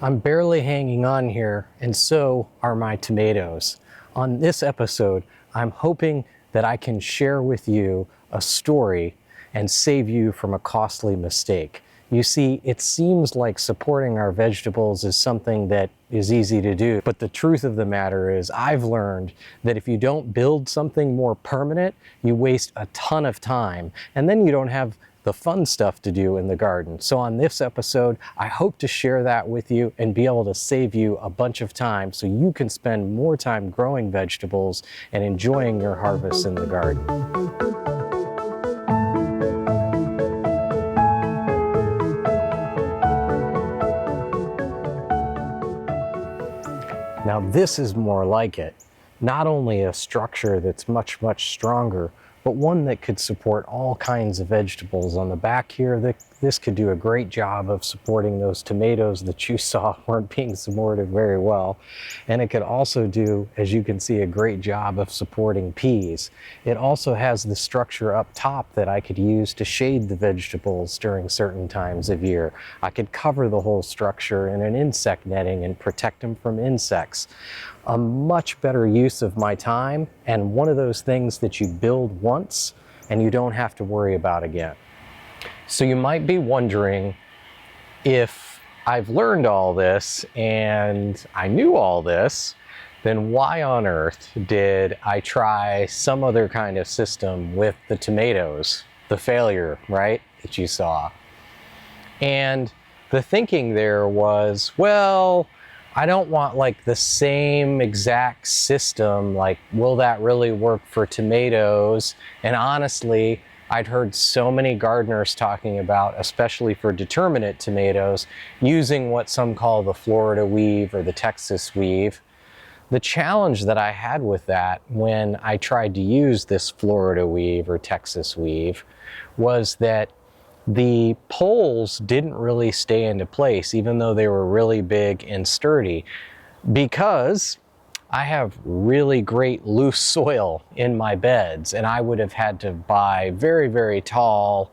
I'm barely hanging on here, and so are my tomatoes. On this episode, I'm hoping that I can share with you a story and save you from a costly mistake. You see, it seems like supporting our vegetables is something that is easy to do, but the truth of the matter is I've learned that if you don't build something more permanent, you waste a ton of time, and then you don't have the fun stuff to do in the garden. So on this episode, I hope to share that with you and be able to save you a bunch of time so you can spend more time growing vegetables and enjoying your harvests in the garden. Now this is more like it. Not only a structure that's much, much stronger, but one that could support all kinds of vegetables. On the back here, this could do a great job of supporting those tomatoes that you saw weren't being supported very well. And it could also do, as you can see, a great job of supporting peas. It also has the structure up top that I could use to shade the vegetables during certain times of year. I could cover the whole structure in an insect netting and protect them from insects. A much better use of my time, and one of those things that you build once and you don't have to worry about again. So you might be wondering, if I've learned all this and I knew all this, then why on earth did I try some other kind of system with the tomatoes? The failure, right, that you saw. And the thinking there was, well, I don't want like the same exact system, like will that really work for tomatoes? And honestly, I'd heard so many gardeners talking about, especially for determinate tomatoes, using what some call the Florida weave or the Texas weave. The challenge that I had with that when I tried to use this Florida weave or Texas weave was that the poles didn't really stay into place, even though they were really big and sturdy, because I have really great loose soil in my beds, and I would have had to buy very, very tall,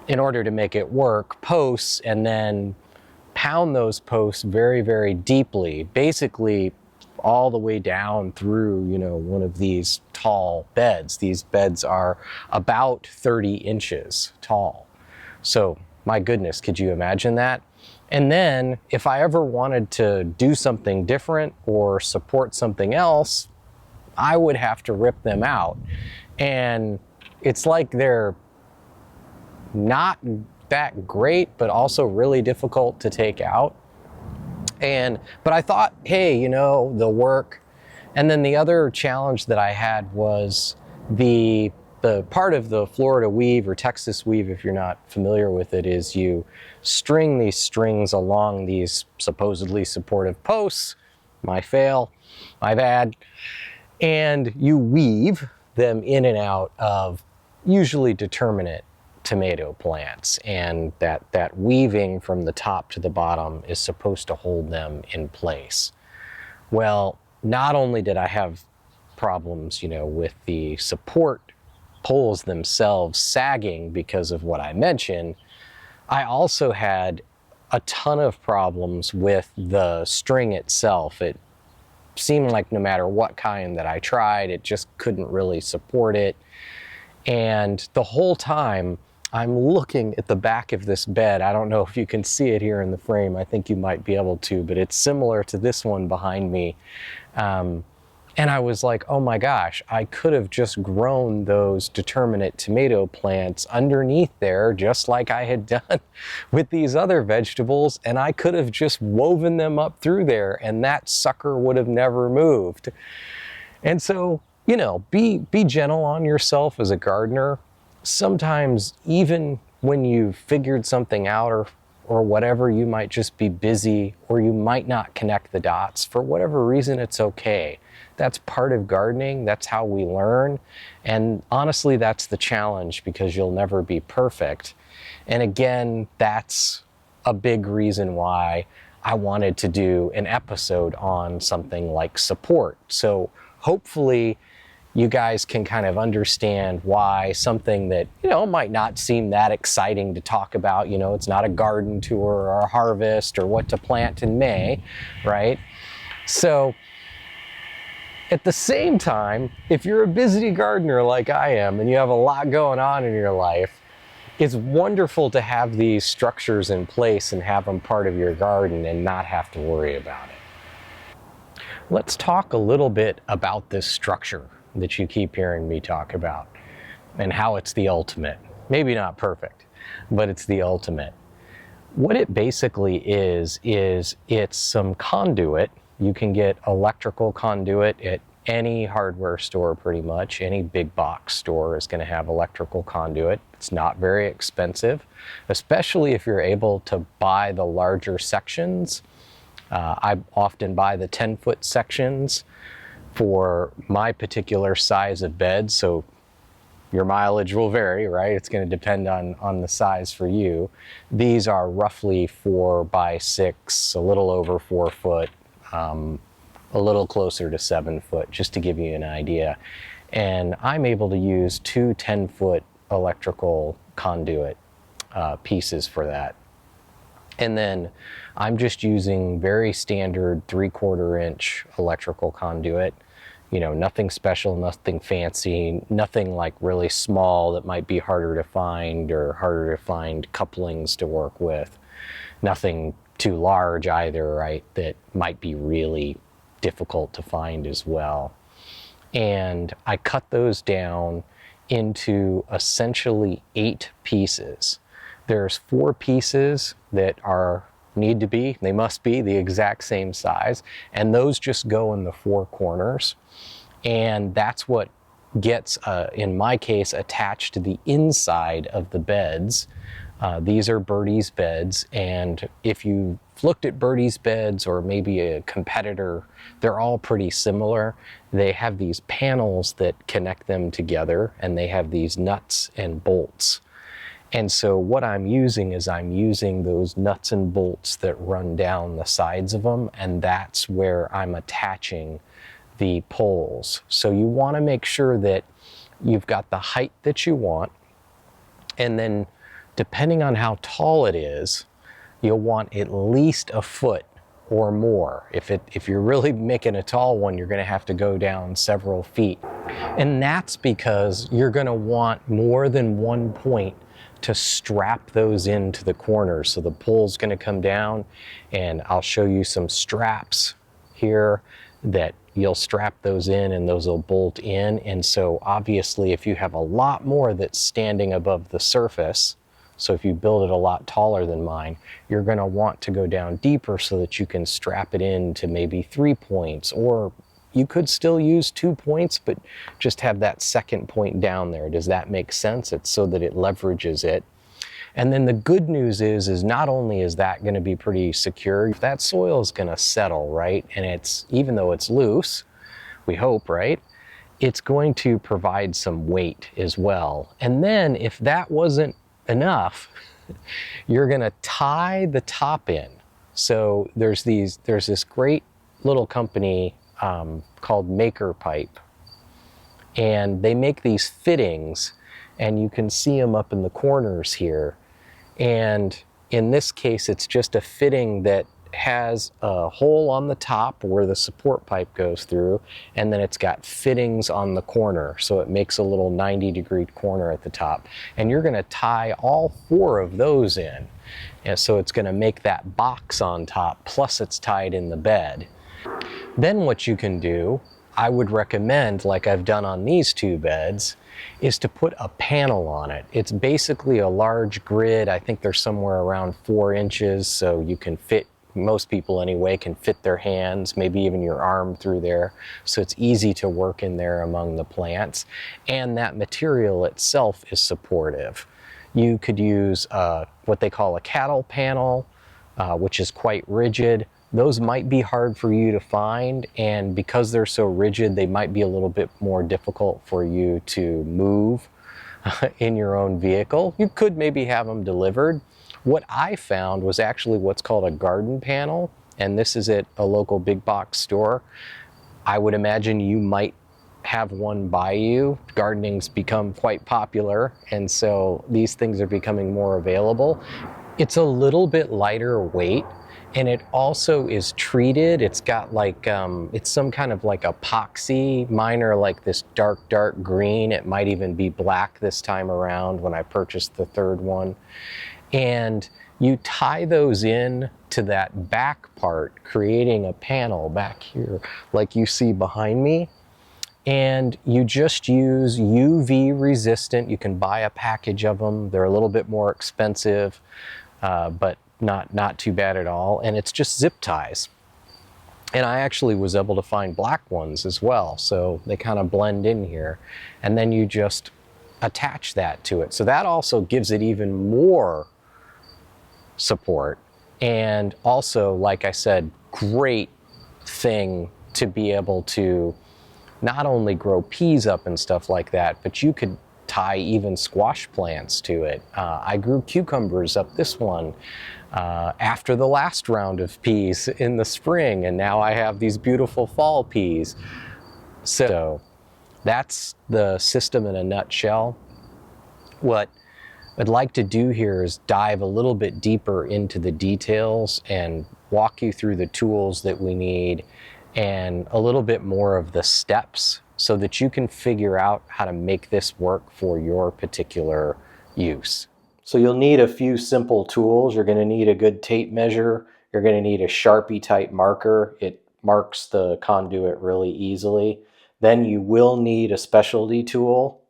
in order to make it work, posts, and then pound those posts very, very deeply, basically all the way down through, one of these tall beds. These beds are about 30 inches tall. So my goodness, could you imagine that? And then if I ever wanted to do something different or support something else, I would have to rip them out. And it's like they're not that great, but also really difficult to take out. But I thought, hey, they'll work. And then the other challenge that I had was the part of the Florida weave or Texas weave, if you're not familiar with it, is you string these strings along these supposedly supportive posts. My fail, my bad. And you weave them in and out of usually determinate tomato plants, and that weaving from the top to the bottom is supposed to hold them in place. Well, not only did I have problems, with the support poles themselves sagging because of what I mentioned, I also had a ton of problems with the string itself. It seemed like no matter what kind that I tried, it just couldn't really support it. And the whole time I'm looking at the back of this bed. I don't know if you can see it here in the frame. I think you might be able to, but it's similar to this one behind me. And I was like, oh my gosh, I could have just grown those determinate tomato plants underneath there, just like I had done with these other vegetables, and I could have just woven them up through there, and that sucker would have never moved. And so, be gentle on yourself as a gardener. Sometimes, even when you've figured something out or whatever, you might just be busy, or you might not connect the dots. For whatever reason, it's okay. That's part of gardening. That's how we learn. And honestly, that's the challenge, because you'll never be perfect. And again, that's a big reason why I wanted to do an episode on something like support. So hopefully you guys can kind of understand why something that, might not seem that exciting to talk about, it's not a garden tour or a harvest or what to plant in May, right? So at the same time, if you're a busy gardener like I am and you have a lot going on in your life, it's wonderful to have these structures in place and have them part of your garden and not have to worry about it. Let's talk a little bit about this structure that you keep hearing me talk about and how it's the ultimate. Maybe not perfect, but it's the ultimate. What it basically is it's some conduit. You can get electrical conduit at any hardware store pretty much. Any big box store is going to have electrical conduit. It's not very expensive, especially if you're able to buy the larger sections. I often buy the 10-foot sections for my particular size of bed, so your mileage will vary, right? It's going to depend on the size for you. These are roughly 4 by 6, a little over 4 foot, a little closer to 7 foot, just to give you an idea. And I'm able to use 2 10-foot electrical conduit pieces for that. And then I'm just using very standard 3/4 inch electrical conduit. Nothing special, nothing fancy, nothing like really small that might be harder to find or harder to find couplings to work with. Nothing too large either, right, that might be really difficult to find as well. And I cut those down into essentially 8 pieces. There's 4 pieces that they must be the exact same size, and those just go in the 4 corners. And that's what gets, in my case, attached to the inside of the beds. These are Birdie's beds, and if you've looked at Birdie's beds or maybe a competitor, they're all pretty similar. They have these panels that connect them together, and they have these nuts and bolts. And so what I'm using is those nuts and bolts that run down the sides of them, and that's where I'm attaching the poles. So you want to make sure that you've got the height that you want, and then depending on how tall it is, you'll want at least a foot or more. If you're really making a tall one, you're going to have to go down several feet. And that's because you're going to want more than one point to strap those into the corners. So the pole's going to come down, and I'll show you some straps here that you'll strap those in, and those will bolt in. And so obviously if you have a lot more that's standing above the surface, so if you build it a lot taller than mine, you're going to want to go down deeper so that you can strap it in to maybe 3 points, or you could still use 2 points, but just have that second point down there. Does that make sense? It's so that it leverages it. And then the good news is not only is that going to be pretty secure, that soil is going to settle, right? And even though it's loose, we hope, right? It's going to provide some weight as well. And then if that wasn't enough, you're going to tie the top in. So there's this great little company called Maker Pipe, and they make these fittings, and you can see them up in the corners here. And in this case, it's just a fitting that has a hole on the top where the support pipe goes through, and then it's got fittings on the corner, so it makes a little 90-degree corner at the top. And you're going to tie all 4 of those in, and so it's going to make that box on top, plus it's tied in the bed. Then what you can do, I would recommend, like I've done on these 2 beds, is to put a panel on it. It's basically a large grid. I think they're somewhere around 4 inches, so you can fit, most people anyway, can fit their hands, maybe even your arm through there. So it's easy to work in there among the plants. And that material itself is supportive. You could use what they call a cattle panel, which is quite rigid. Those might be hard for you to find, and because they're so rigid, they might be a little bit more difficult for you to move in your own vehicle. You could maybe have them delivered. What I found was actually what's called a garden panel, and this is at a local big box store. I would imagine you might have one by you. Gardening's become quite popular, and so these things are becoming more available. It's a little bit lighter weight, and it also is treated. It's got like, it's some kind of like epoxy. Mine are like this dark green. It might even be black this time around when I purchased the third one. And you tie those in to that back part, creating a panel back here like you see behind me. And you just use UV resistant. You can buy a package of them. They're a little bit more expensive, but not too bad at all. And it's just zip ties. And I actually was able to find black ones as well, so they kind of blend in here. And then you just attach that to it. So that also gives it even more support. And also, like I said, great thing to be able to not only grow peas up and stuff like that, but you could tie even squash plants to it. I grew cucumbers up this one after the last round of peas in the spring, and now I have these beautiful fall peas. So that's the system in a nutshell. What I'd like to do here is dive a little bit deeper into the details and walk you through the tools that we need and a little bit more of the steps so that you can figure out how to make this work for your particular use. So you'll need a few simple tools. You're going to need a good tape measure. You're going to need a Sharpie type marker. It marks the conduit really easily. Then you will need a specialty tool.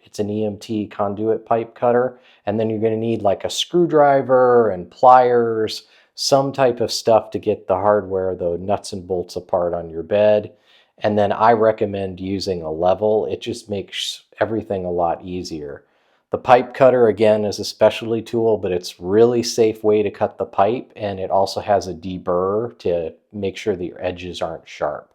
It's an EMT conduit pipe cutter. And then you're going to need like a screwdriver and pliers, some type of stuff to get the hardware, the nuts and bolts apart on your bed. And then I recommend using a level. It just makes everything a lot easier. The pipe cutter, again, is a specialty tool, but it's a really safe way to cut the pipe, and it also has a deburr to make sure that your edges aren't sharp.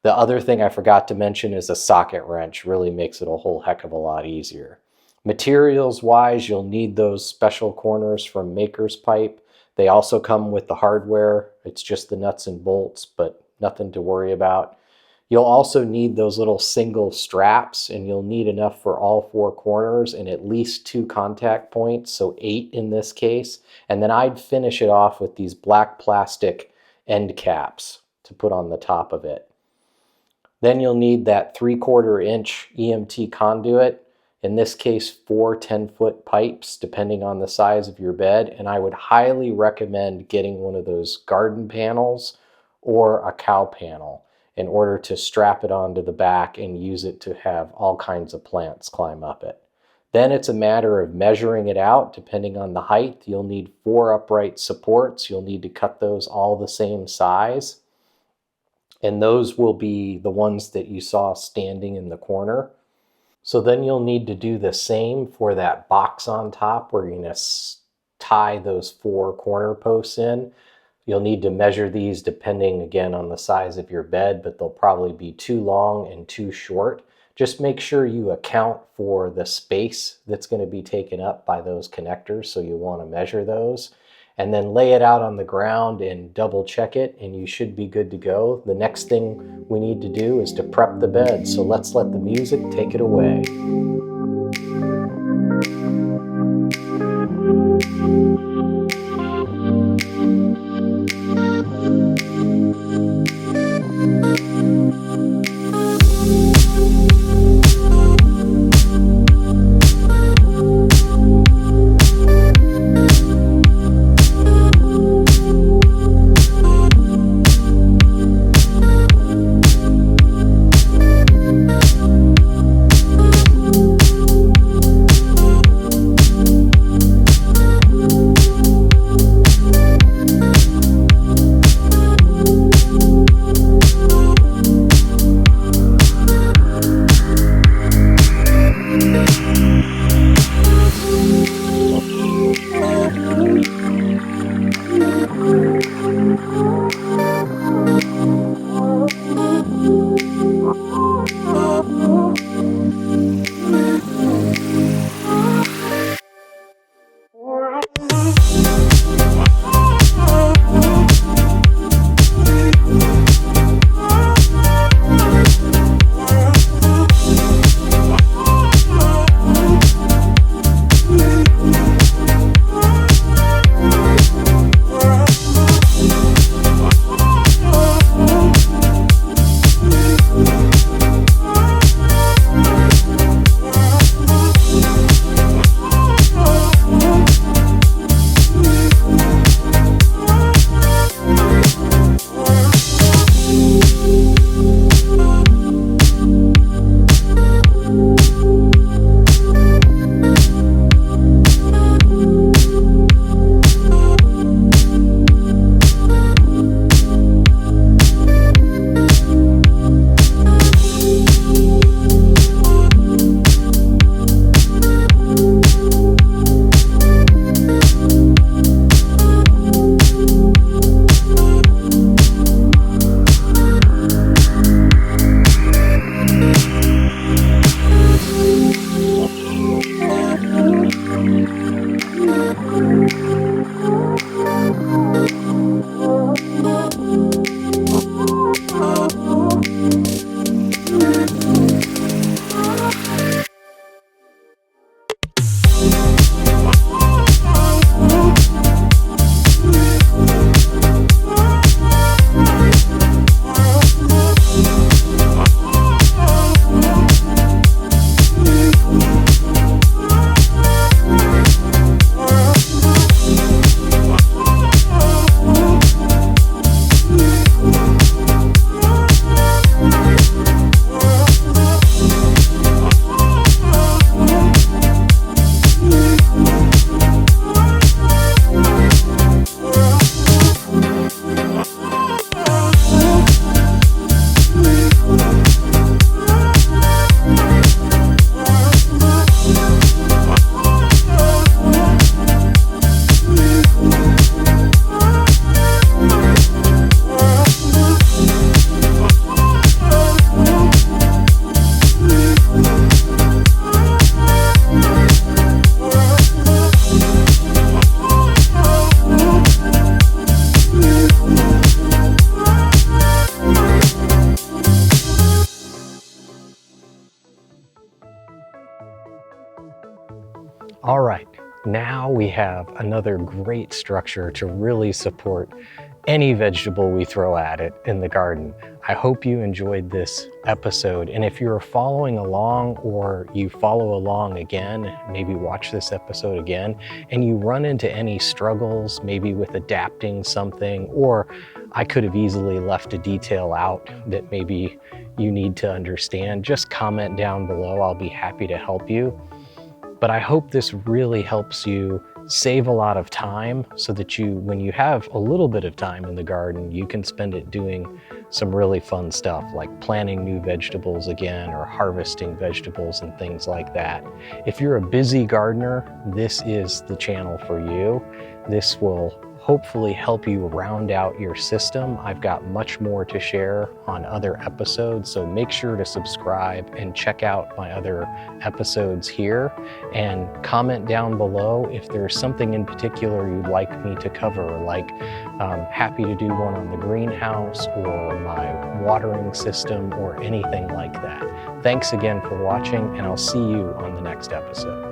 The other thing I forgot to mention is a socket wrench. Really makes it a whole heck of a lot easier. Materials-wise, you'll need those special corners from Maker's Pipe. They also come with the hardware. It's just the nuts and bolts, but nothing to worry about. You'll also need those little single straps, and you'll need enough for all four corners and at least 2 contact points, so 8 in this case. And then I'd finish it off with these black plastic end caps to put on the top of it. Then you'll need that 3/4 inch EMT conduit. In this case, 4 10-foot pipes, depending on the size of your bed. And I would highly recommend getting one of those garden panels or a cow panel in order to strap it onto the back and use it to have all kinds of plants climb up it. Then it's a matter of measuring it out. Depending on the height, you'll need 4 upright supports. You'll need to cut those all the same size. And those will be the ones that you saw standing in the corner. So then you'll need to do the same for that box on top where you're going to tie those 4 corner posts in. You'll need to measure these depending, again, on the size of your bed, but they'll probably be too long and too short. Just make sure you account for the space that's going to be taken up by those connectors, so you want to measure those. And then lay it out on the ground and double check it, and you should be good to go. The next thing we need to do is to prep the bed, so let's let the music take it away. Now we have another great structure to really support any vegetable we throw at it in the garden. I hope you enjoyed this episode, and if you're following along or you follow along again, maybe watch this episode again, and you run into any struggles, maybe with adapting something, or I could have easily left a detail out that maybe you need to understand, just comment down below. I'll be happy to help you. But I hope this really helps you save a lot of time so that when you have a little bit of time in the garden, you can spend it doing some really fun stuff like planting new vegetables again or harvesting vegetables and things like that. If you're a busy gardener, this is the channel for you. This will hopefully help you round out your system. I've got much more to share on other episodes, so make sure to subscribe and check out my other episodes here, and comment down below if there's something in particular you'd like me to cover, like happy to do one on the greenhouse or my watering system or anything like that. Thanks again for watching, and I'll see you on the next episode.